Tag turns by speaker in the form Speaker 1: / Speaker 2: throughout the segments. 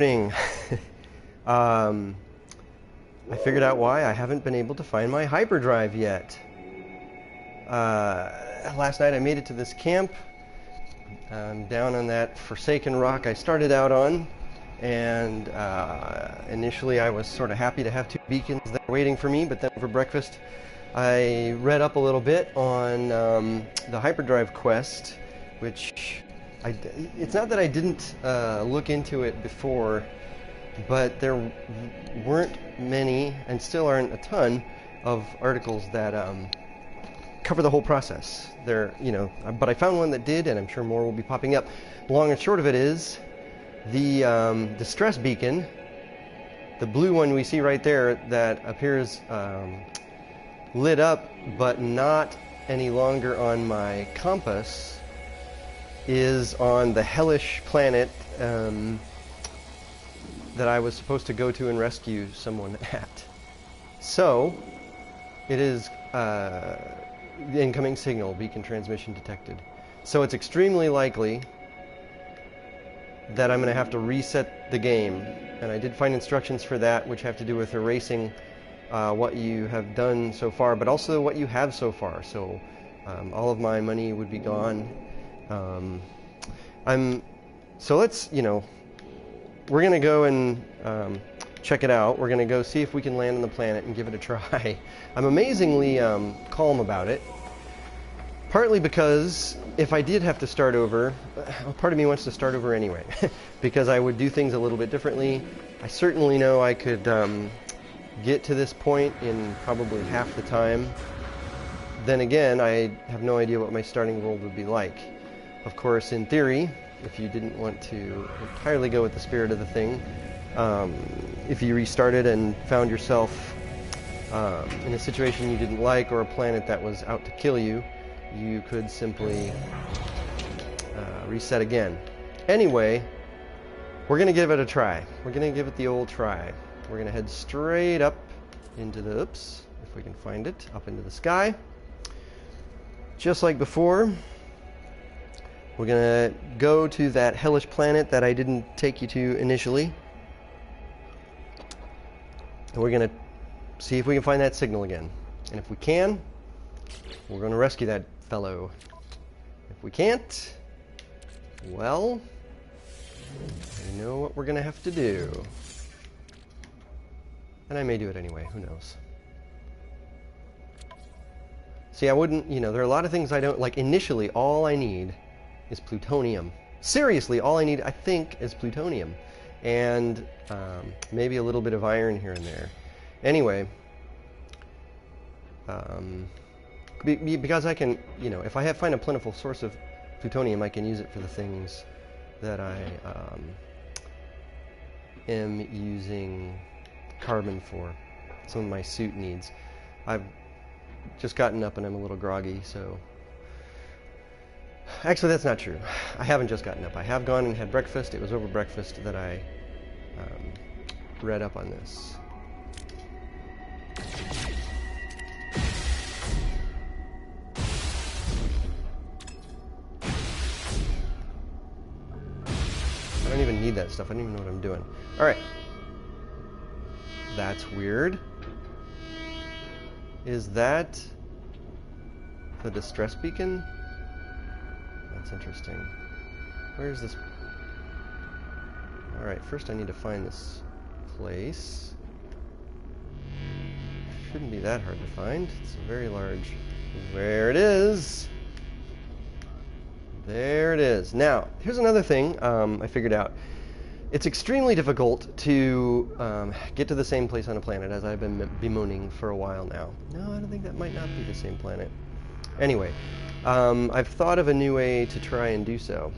Speaker 1: Morning. I figured out why I haven't been able to find my hyperdrive yet. Last night I made it to this camp down on that forsaken rock I started out on, and initially I was sort of happy to have two beacons that were waiting for me, but then over breakfast I read up a little bit on the hyperdrive quest, which it's not that I didn't look into it before, but there weren't many, and still aren't a ton, of articles that cover the whole process. But I found one that did, and I'm sure more will be popping up. Long and short of it is, the distress beacon, the blue one we see right there that appears lit up but not any longer on my compass, is on the hellish planet that I was supposed to go to and rescue someone at. So, it is the incoming signal, beacon transmission detected. So it's extremely likely that I'm going to have to reset the game. And I did find instructions for that, which have to do with erasing what you have done so far, but also what you have so far. So all of my money would be gone. So let's, we're going to go and check it out. We're going to go see if we can land on the planet and give it a try. I'm amazingly calm about it, partly because if I did have to start over, part of me wants to start over anyway, because I would do things a little bit differently. I certainly know I could get to this point in probably half the time. Then again, I have no idea what my starting world would be like. Of course, in theory, if you didn't want to entirely go with the spirit of the thing, if you restarted and found yourself in a situation you didn't like, or a planet that was out to kill you, you could simply reset again. Anyway, we're going to give it a try. We're going to give it the old try. We're going to head straight up into the, oops, if we can find it, up into the sky. Just like before, we're going to go to that hellish planet that I didn't take you to initially. And we're going to see if we can find that signal again. And if we can, we're going to rescue that fellow. If we can't, well, I know what we're going to have to do. And I may do it anyway, who knows. See, I wouldn't, there are a lot of things I don't, like initially, all I need is plutonium. Seriously, all I need, I think, is plutonium. And maybe a little bit of iron here and there. Anyway, because I can, if I find a plentiful source of plutonium, I can use it for the things that I am using carbon for. Some of my suit needs. I've just gotten up and I'm a little groggy, so... Actually, that's not true. I haven't just gotten up. I have gone and had breakfast. It was over breakfast that I read up on this. I don't even need that stuff. I don't even know what I'm doing. All right. That's weird. Is that the distress beacon? That's interesting. Where is this? Alright, first I need to find this place. Shouldn't be that hard to find. It's a very large... There it is! There it is. Now, here's another thing I figured out. It's extremely difficult to get to the same place on a planet, as I've been bemoaning for a while now. No, I don't think that might not be the same planet. Anyway, I've thought of a new way to try and do so.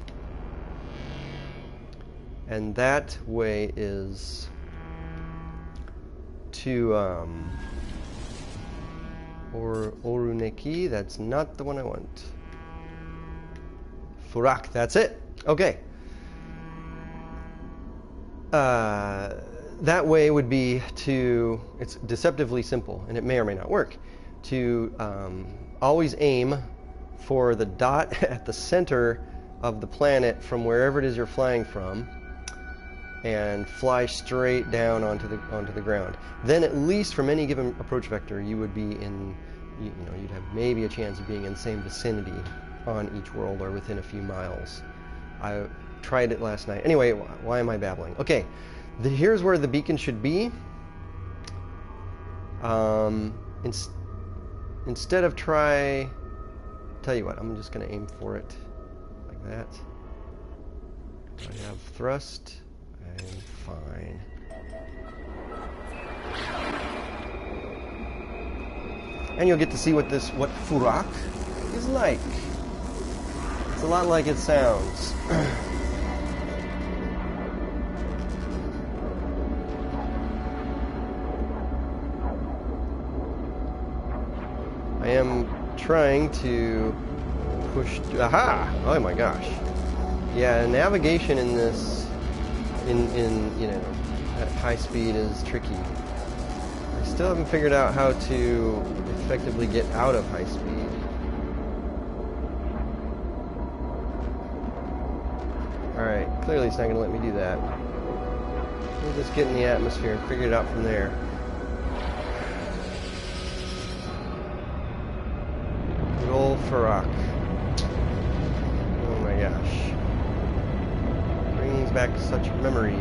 Speaker 1: And that way is to, Oruneki, that's not the one I want. Furak, that's it. Okay. That way would be to, it's deceptively simple, and it may or may not work, to always aim for the dot at the center of the planet from wherever it is you're flying from, and fly straight down onto the ground. Then at least from any given approach vector, you would be in, you'd have maybe a chance of being in the same vicinity on each world or within a few miles. I tried it last night. Anyway, why am I babbling? Okay, here's where the beacon should be. Instead of tell you what, I'm just going to aim for it like that. I have thrust. I'm fine. And you'll get to see what Furak is like. It's a lot like it sounds. I am trying to push. Aha! Oh my gosh. Yeah, navigation in this, at high speed is tricky. I still haven't figured out how to effectively get out of high speed. Alright, clearly it's not going to let me do that. We'll just get in the atmosphere and figure it out from there. Good old Farak. Oh my gosh. Brings back such memories.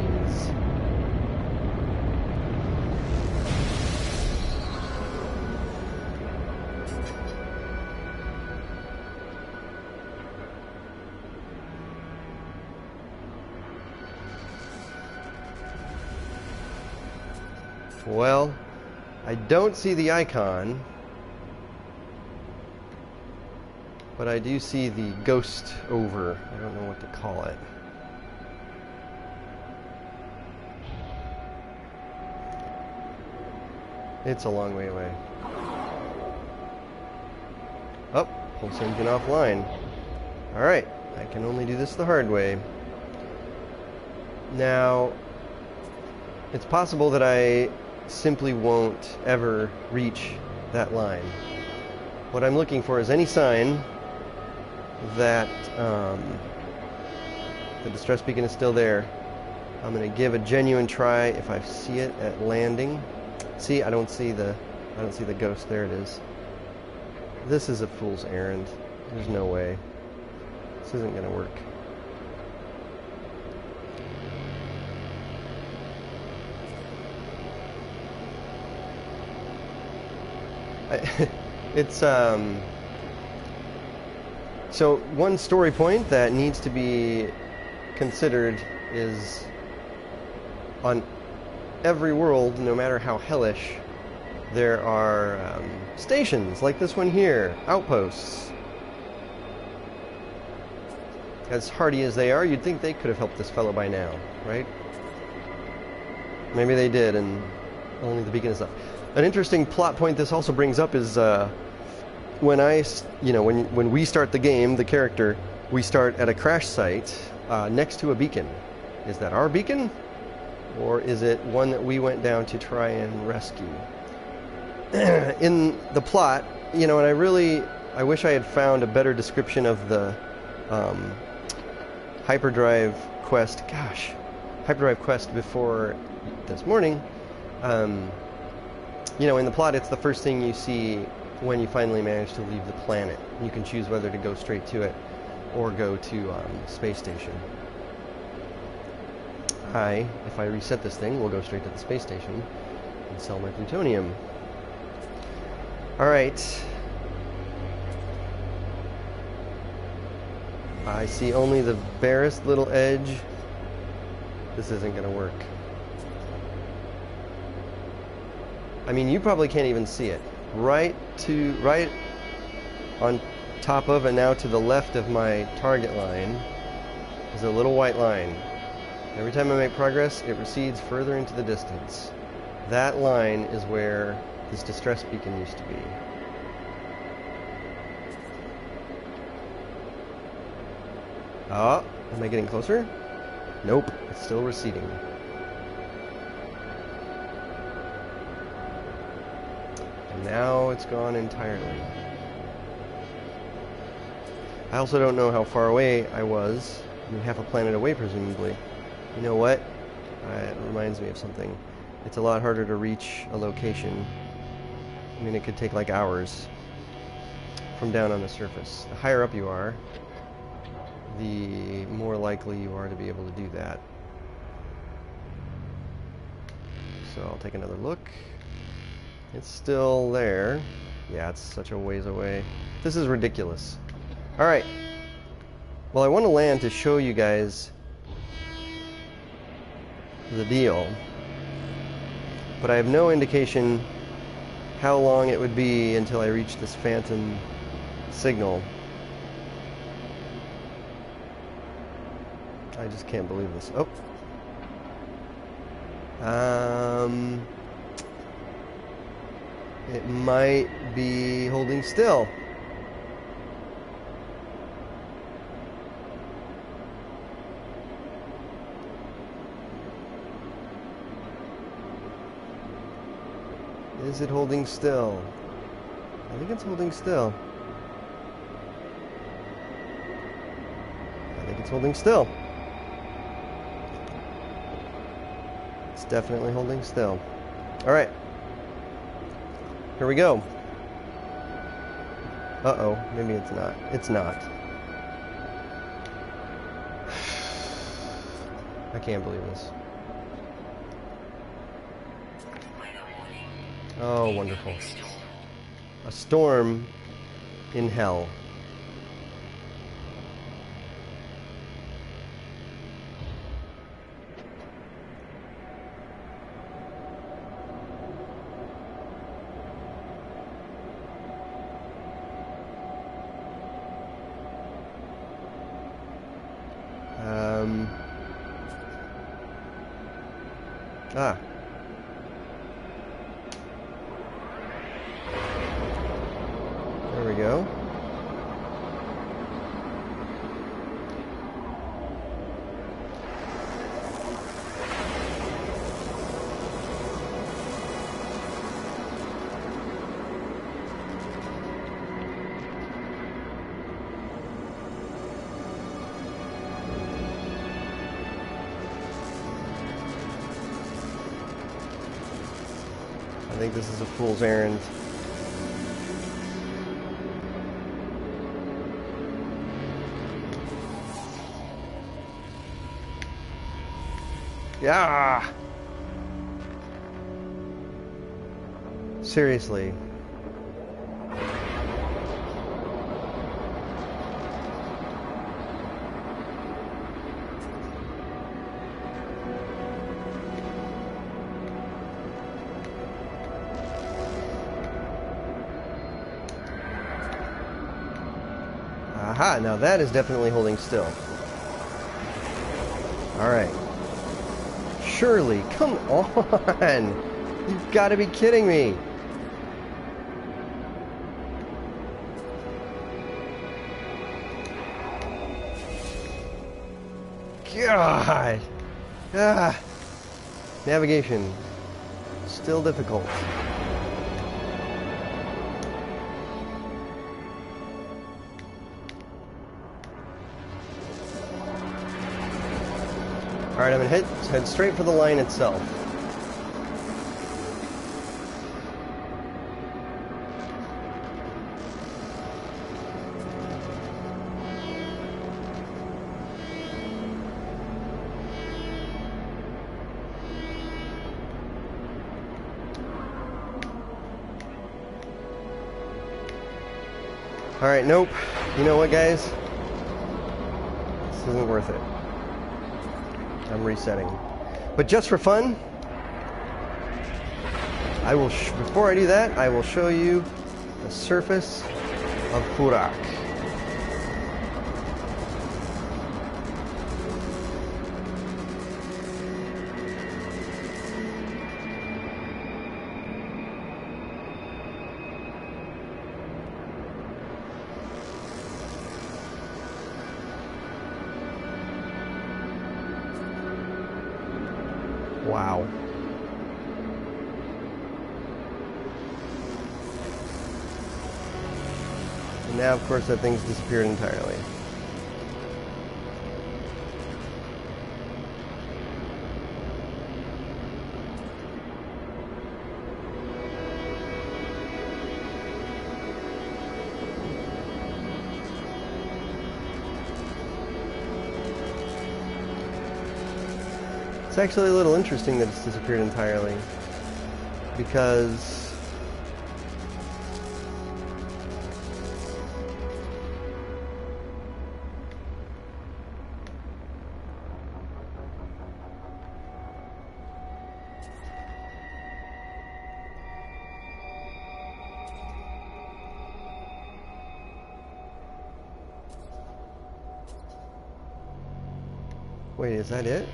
Speaker 1: Well, I don't see the icon, but I do see the ghost over. I don't know what to call it. It's a long way away. Oh, pulse engine offline. Alright, I can only do this the hard way. Now, it's possible that I simply won't ever reach that line. What I'm looking for is any sign that the distress beacon is still there. I'm going to give a genuine try if I see it at landing. See, I don't see the ghost. There it is. This is a fool's errand. There's no way. This isn't going to work. It's so one story point that needs to be considered is on every world, no matter how hellish, there are stations like this one here, outposts. As hardy as they are, you'd think they could have helped this fellow by now, right? Maybe they did, and only the beacon is left. An interesting plot point this also brings up is when we start the game, the character, we start at a crash site next to a beacon. Is that our beacon? Or is it one that we went down to try and rescue? In the plot, and I wish I had found a better description of the Hyperdrive quest. Gosh, Hyperdrive quest before this morning. In the plot, it's the first thing you see when you finally manage to leave the planet. You can choose whether to go straight to it or go to space station. If I reset this thing, will go straight to the space station and sell my plutonium. Alright. I see only the barest little edge. This isn't going to work. I mean, you probably can't even see it. Right on top of and now to the left of my target line is a little white line. Every time I make progress, it recedes further into the distance. That line is where this distress beacon used to be. Oh, am I getting closer? Nope, it's still receding. And now it's gone entirely. I also don't know how far away I was. I mean, half a planet away, presumably. You know what? It reminds me of something. It's a lot harder to reach a location. I mean, it could take like hours from down on the surface. The higher up you are, the more likely you are to be able to do that. So I'll take another look. It's still there. Yeah, it's such a ways away. This is ridiculous. Alright. Well, I want to land to show you guys the deal. But I have no indication how long it would be until I reach this phantom signal. I just can't believe this. Oh. It might be holding still. Is it holding still? I think it's holding still. I think it's holding still. It's definitely holding still. All right. Here we go. Uh-oh, maybe it's not. It's not. I can't believe this. Oh, wonderful. A storm in hell. Ah. There we go. I think this is a fool's errand. Yeah. Seriously. Aha, now that is definitely holding still. All right. Surely, come on! You've got to be kidding me! God! Ah! Navigation. Still difficult. Alright, I'm going to head straight for the line itself. Alright, nope. You know what, guys? This isn't worth it. I'm resetting. But just for fun, I will, before I do that, I will show you the surface of Furak. Wow. And now, of course, that thing's disappeared entirely. It's actually a little interesting that it's disappeared entirely, because wait, is that it?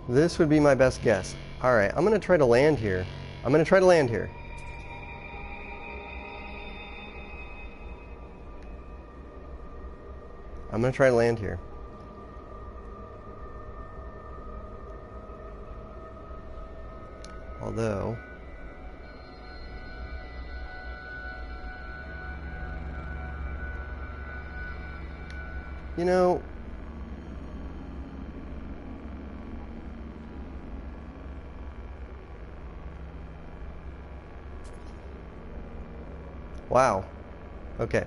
Speaker 1: This would be my best guess. Alright, I'm gonna try to land here. I'm gonna try to land here. I'm gonna try to land here. Although, you know, wow. Okay.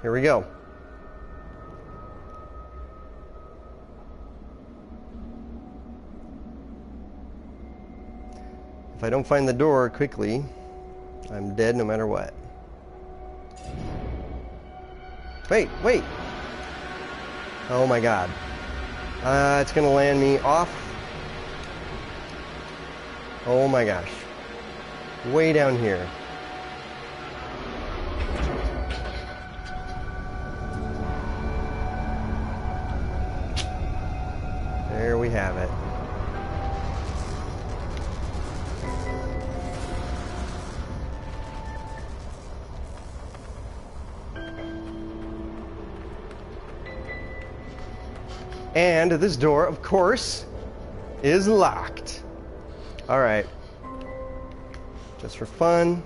Speaker 1: Here we go. If I don't find the door quickly, I'm dead no matter what. Wait, wait! Oh my god. It's gonna land me off. Oh my gosh. Way down here. There we have it. And this door, of course, is locked. Alright. Just for fun,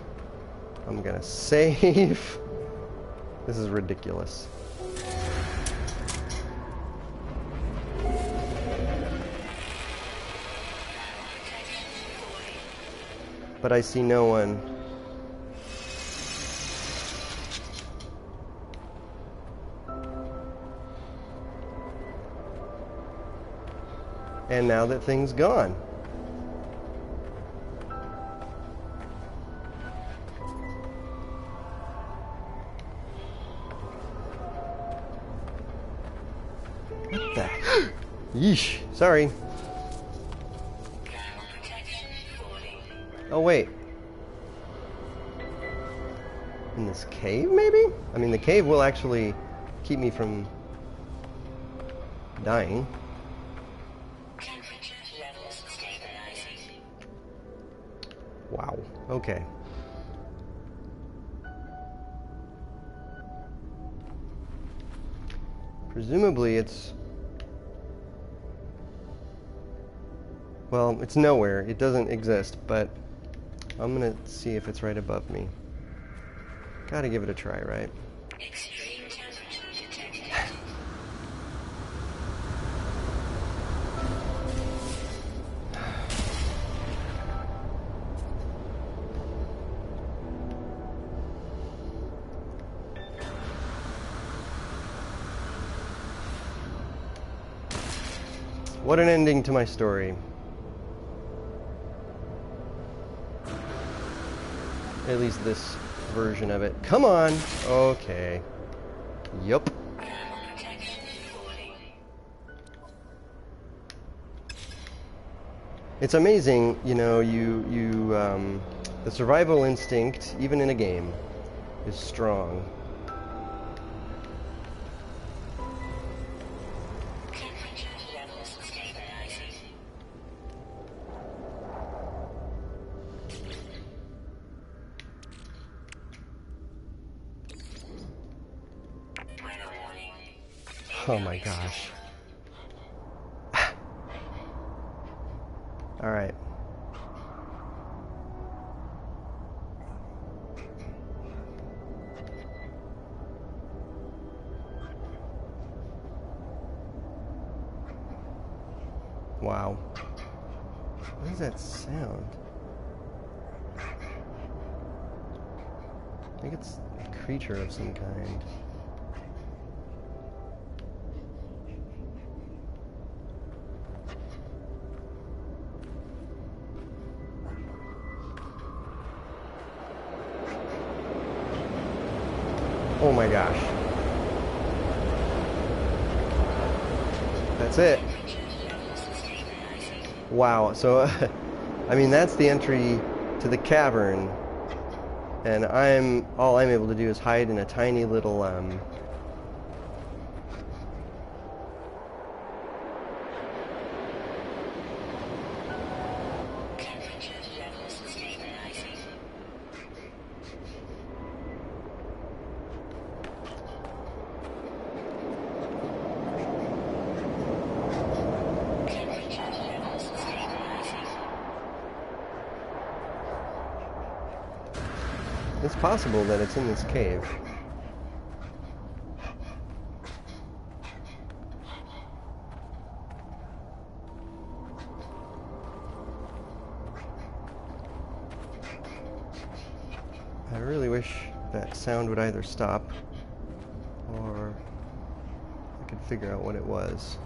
Speaker 1: I'm gonna save. This is ridiculous. But I see no one. And now that thing's gone. What the? Yeesh. Sorry. Oh, wait. In this cave, maybe? I mean, the cave will actually keep me from dying. Wow. Okay. Presumably it's... well, it's nowhere. It doesn't exist, but I'm gonna see if it's right above me. Gotta give it a try, right? Extreme temperature detected. What an ending to my story. At least this version of it. Come on! Okay. Yup. It's amazing, you know, the survival instinct, even in a game, is strong. Oh my gosh. All right. Wow. What is that sound? I think it's a creature of some kind. Oh my gosh. That's it. Wow. So, I mean, that's the entry to the cavern. And all I'm able to do is hide in a tiny little, it's possible that it's in this cave. I really wish that sound would either stop or I could figure out what it was.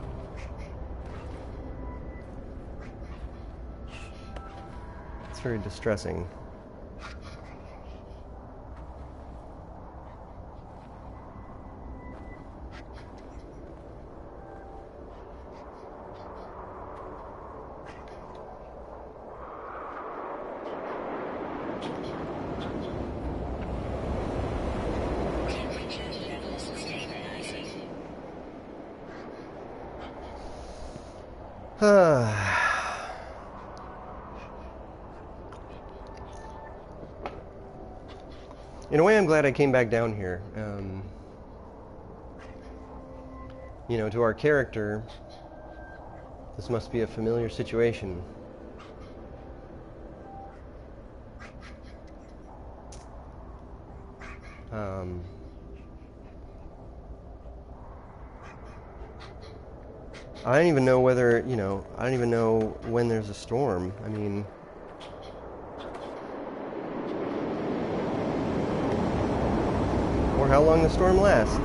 Speaker 1: It's very distressing. In a way, I'm glad I came back down here. You know, to our character, this must be a familiar situation. I don't even know whether, you know, I don't even know when there's a storm. I mean, or how long the storm lasts.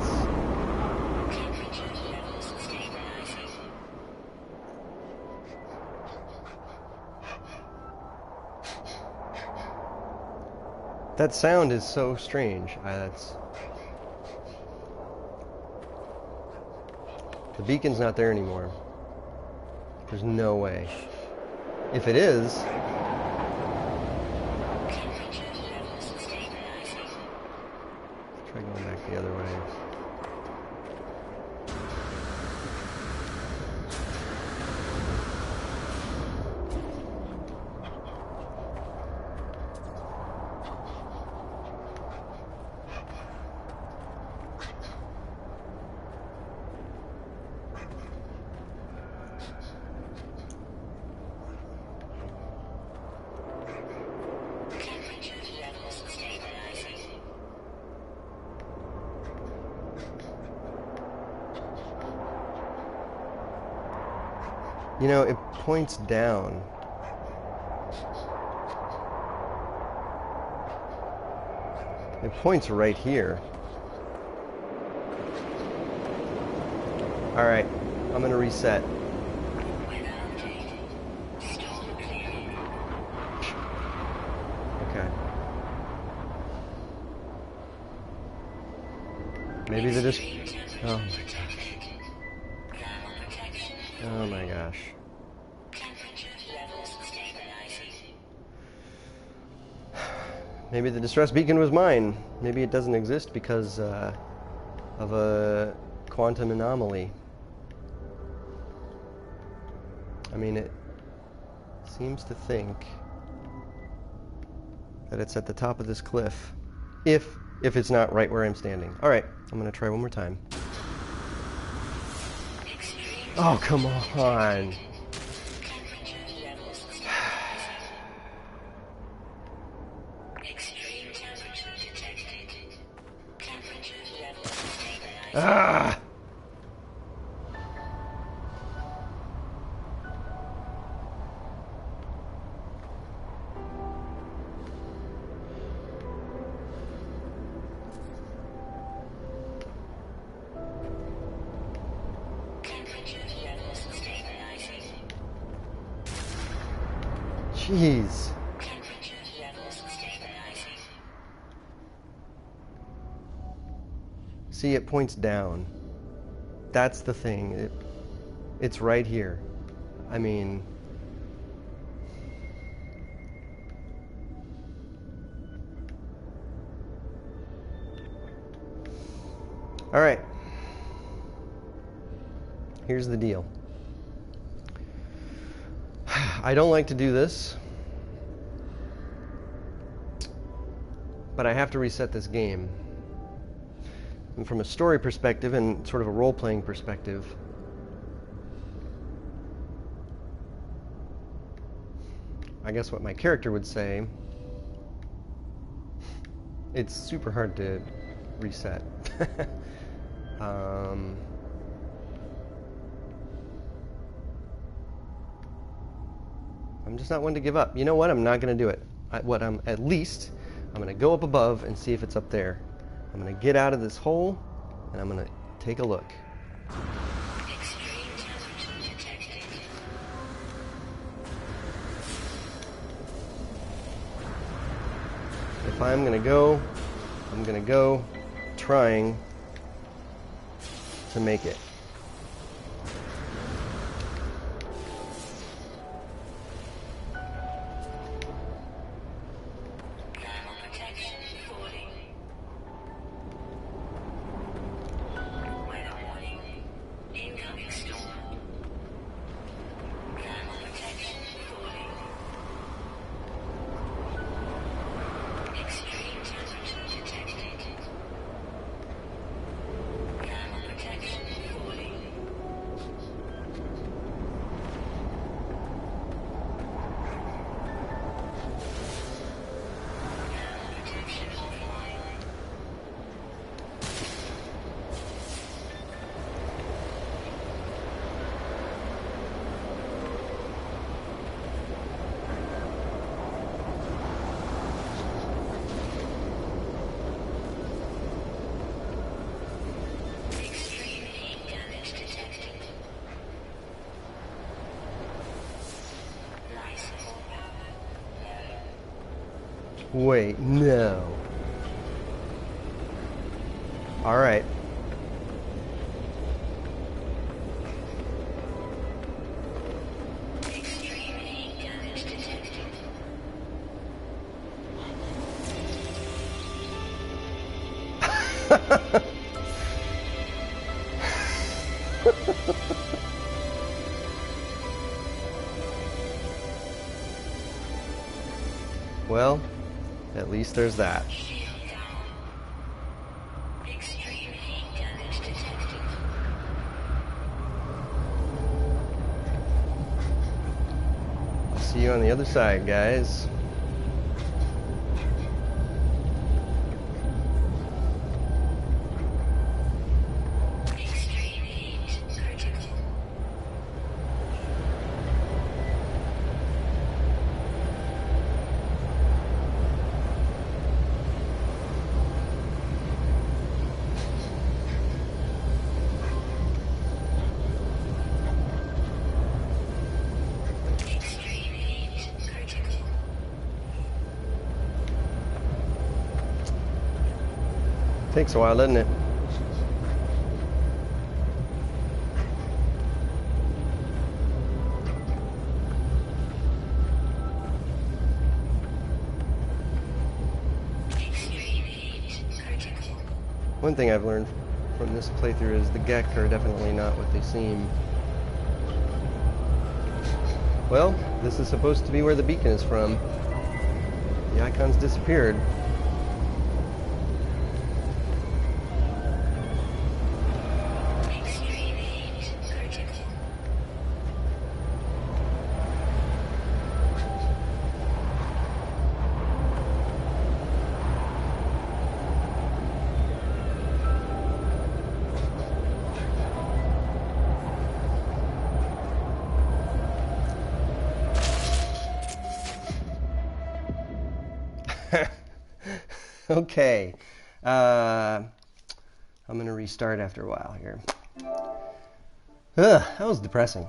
Speaker 1: That sound is so strange. The beacon's not there anymore. There's no way. If it is, try going back the other way. You know, it points down. It points right here. All right, I'm gonna reset. Okay. Maybe they just... Oh my gosh. Oh my gosh. Maybe the distress beacon was mine. Maybe it doesn't exist because of a quantum anomaly. I mean, it seems to think that it's at the top of this cliff. If it's not right where I'm standing. All right, I'm gonna try one more time. Oh, come on. Ah! Jeez. See, it points down. That's the thing. It's right here. I mean... All right. Here's the deal. I don't like to do this, but I have to reset this game. And from a story perspective and sort of a role-playing perspective, I guess what my character would say, it's super hard to reset. I'm just not one to give up. You know what? I'm not going to do it. At least I'm going to go up above and see if it's up there. I'm going to get out of this hole and I'm going to take a look. If I'm going to go trying to make it. Wait, no. All right. Well, at least there's that. I'll see you on the other side, guys. Takes a while, doesn't it? One thing I've learned from this playthrough is the Gek are definitely not what they seem. Well, this is supposed to be where the beacon is from. The icon's disappeared. Okay, I'm gonna restart after a while here. That was depressing.